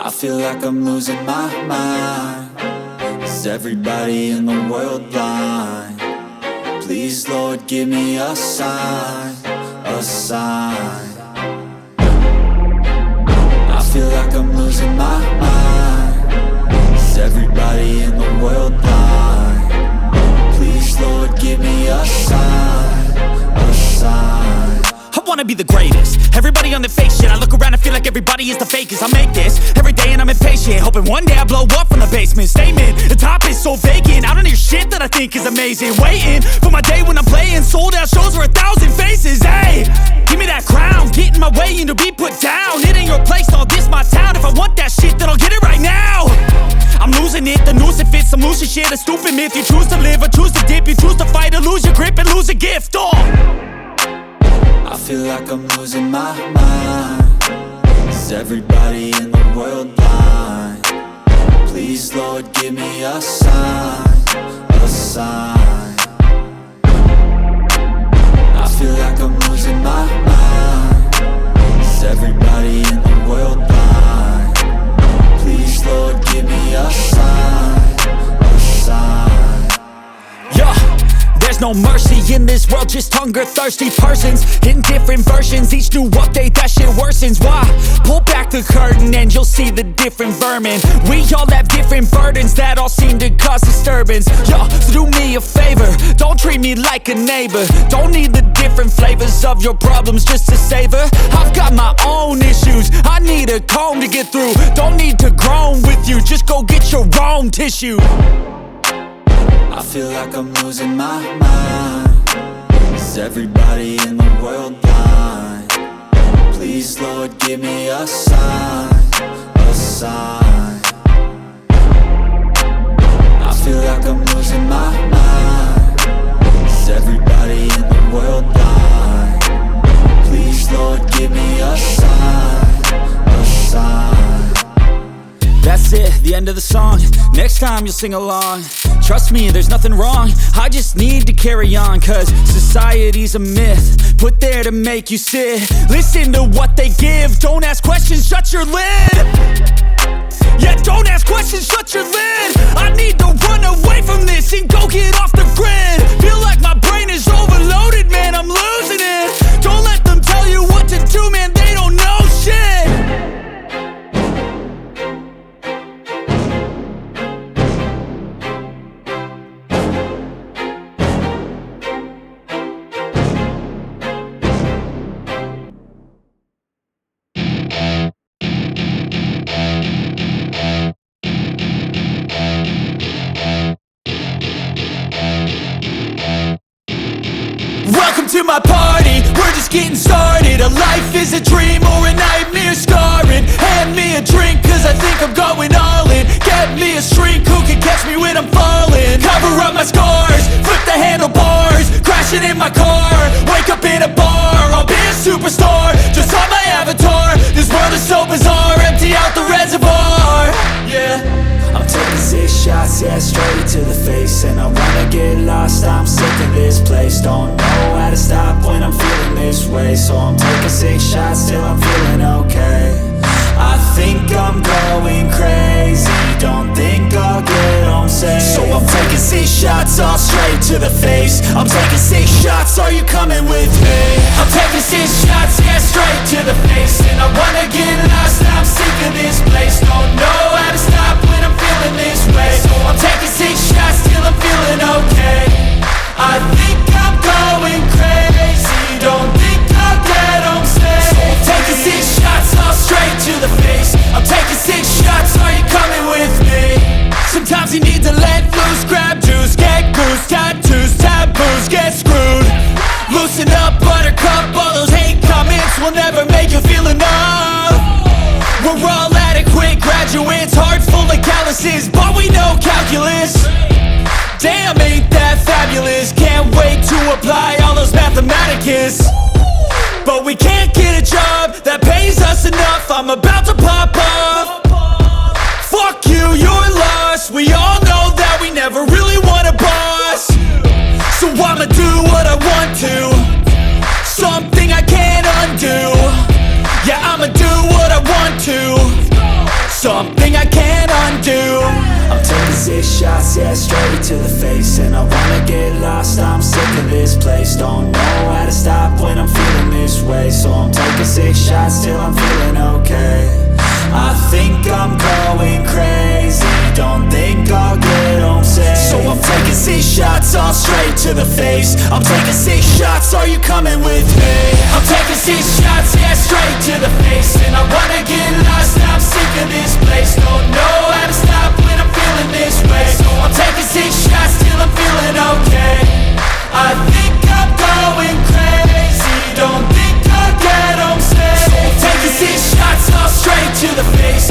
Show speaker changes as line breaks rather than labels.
I feel like I'm losing my mind. Is everybody in the world blind? Please, Lord, give me a sign, a sign. I feel like I'm losing my mind. Is everybody in the world blind? Please, Lord, give me a sign, a sign.
I wanna be the greatest. Everybody on the fake shit. I look around and feel like everybody is the fakest. I make this every day and I'm impatient, hoping one day I blow up from the basement. Statement, the top is so vacant. I don't hear shit that I think is amazing. Waiting for my day when I'm playing sold out shows for 1,000 faces. Hey, give me that crown, get in my way and to be put down. It ain't your place, all this my town. If I want that shit, then I'll get it right now. I'm losing it, the noose it fits. I'm losing shit, a stupid myth. You choose to live or choose to dip. You choose to fight or lose your grip and lose a gift.
I feel like I'm losing my mind. Is everybody in the world blind? Please, Lord, give me a sign, a sign. I feel like I'm losing my mind. Is everybody in the world blind? Please, Lord, give me a sign, a sign.
Yeah. There's no mercy in this world, just hunger-thirsty persons in different versions. Each new update, that shit worsens. Why? Pull back the curtain and you'll see the different vermin. We all have different burdens that all seem to cause disturbance. Yo, so do me a favor, don't treat me like a neighbor. Don't need the different flavors of your problems just to savor. I've got my own issues, I need a comb to get through. Don't need to groan with you, just go get your own tissue.
I feel like I'm losing my mind. Is everybody in the world blind? Please, Lord, give me a sign, a sign. I feel like I'm losing my mind. Is everybody in the world blind? Please, Lord, give me a sign, a sign.
That's it, the end of the song. Next time you'll sing along. Trust me, there's nothing wrong. I just need to carry on, cause society's a myth put there to make you sit. Listen to what they give. Don't ask questions, shut your lid. Yeah, don't ask questions, shut your lid. I need to run away from this and go get off the grid. Feel like my brain is overloaded, man, I'm losing it. Don't let them tell you what to do, man, they don't know shit. Welcome to my party, we're just getting started. A life is a dream or a nightmare scarring. Hand me a drink cause I think I'm going all in. Get me a shrink who can catch me when I'm falling. Cover up my scars, flip the handlebars. Crashing in my car, wake up in a bar. I'll be a superstar, just on my avatar. This world is so bizarre, empty out the reservoir. Yeah,
I'm taking 6 shots, yeah, straight to the face. And I wanna get lost, I'm sick of this place. Don't know how to stop when I'm feeling this way. So I'm taking 6 shots till I'm feeling okay. I think I'm going crazy, don't think I'll get home safe. So I'm taking 6 shots, all straight to the face. I'm taking 6 shots, are you coming with me? I'm taking 6 shots, yeah, straight to the face. And I wanna get lost, I'm sick of this place. Don't know how to stop when I'm feeling this way. So I'm taking 6 shots till I'm feeling okay. I think I'm going crazy, don't think I'll get home safe. So I'm taking 6 shots, all straight to the face. I'm taking 6 shots, are you coming with me? Sometimes you need to let loose, grab juice, get goose, tattoos, taboos, get screwed. Loosen up, buttercup, all those hate comments will never make you feel enough. We're all adequate graduates, heart full of calluses, but we know calculus. Damn, ain't that fabulous? Can't wait to apply all those mathematicus. But we can't get a job that pays us enough. I'm about to pop off. Fuck you, you're lost. We all know that we never really want a boss. So I'ma do what I want to, something I can't undo. Yeah, I'ma do what I want to,
something I can't undo.
I'm taking 6 shots, yeah, straight to the face. And I wanna get lost, I'm sick of this place. Don't know how to stop when I'm feeling this way. So I'm taking 6 shots till I'm feeling okay. I think I'm going crazy, don't think I'll get home safe. So I'm taking 6 shots, all straight to the face. I'm taking 6 shots, are you coming with me? I'm taking 6 shots, yeah, straight to the face. And I wanna get lost, I'm sick of this place. Don't know how to stop when I'm feeling this way. So I'm taking 6 shots till I'm feeling okay. I think I'm going crazy, don't think I'll get home safe. So I'm taking 6 shots, all straight to the face.